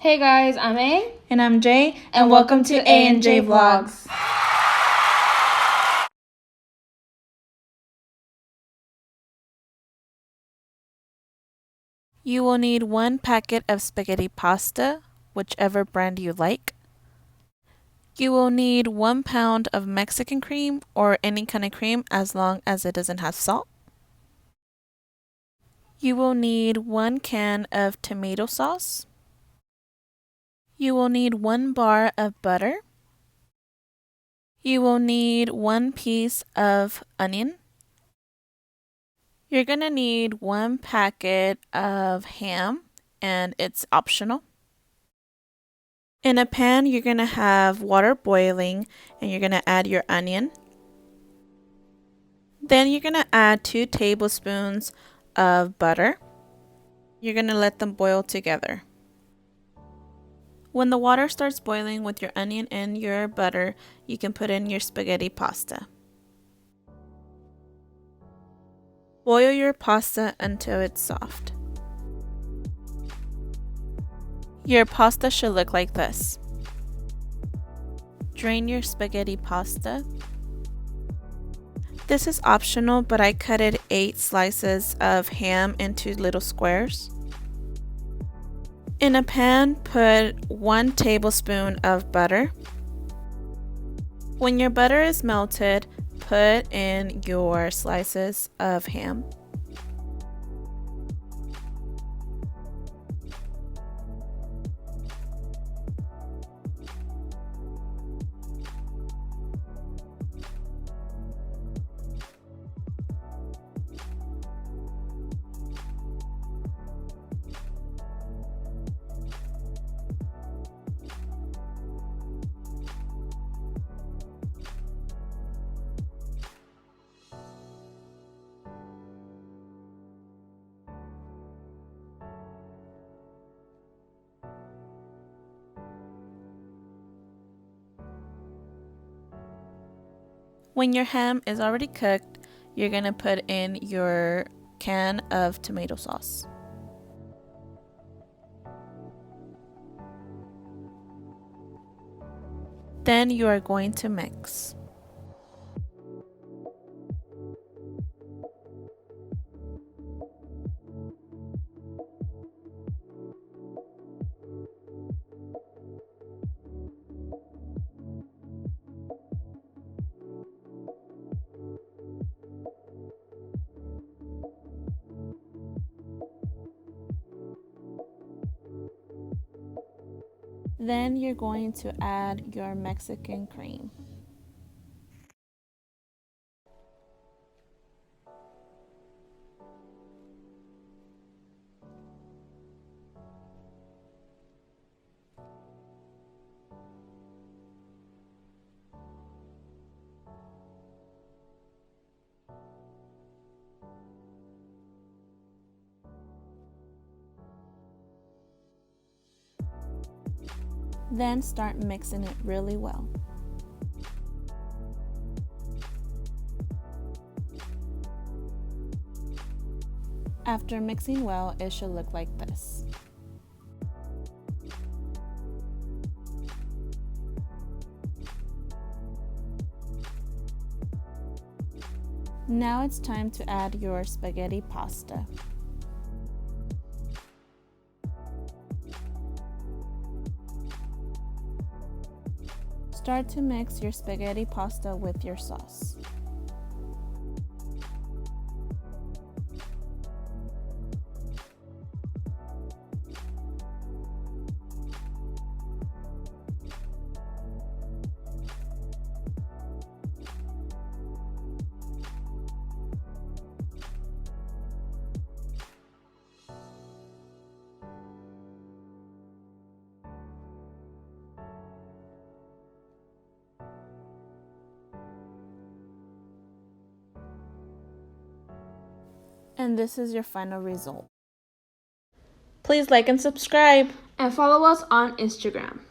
Hey guys, I'm A. And I'm Jay, And welcome to A&J Vlogs. You will need 1 packet of spaghetti pasta, whichever brand you like. You will need 1 pound of Mexican cream or any kind of cream as long as it doesn't have salt. You will need 1 can of tomato sauce. You will need 1 bar of butter. You will need 1 piece of onion. You're going to need 1 packet of ham, and it's optional. In a pan, you're going to have water boiling, and you're going to add your onion. Then you're going to add 2 tablespoons of butter. You're going to let them boil together. When the water starts boiling with your onion and your butter, you can put in your spaghetti pasta. Boil your pasta until it's soft. Your pasta should look like this. Drain your spaghetti pasta. This is optional, but I cut 8 slices of ham into little squares. In a pan, put 1 tablespoon of butter. When your butter is melted, put in your slices of ham. When your ham is already cooked, you're going to put in your can of tomato sauce. Then you are going to mix. Then you're going to add your Mexican cream. Then start mixing it really well. After mixing well, it should look like this. Now it's time to add your spaghetti pasta. Start to mix your spaghetti pasta with your sauce. And this is your final result. Please like and subscribe. And follow us on Instagram.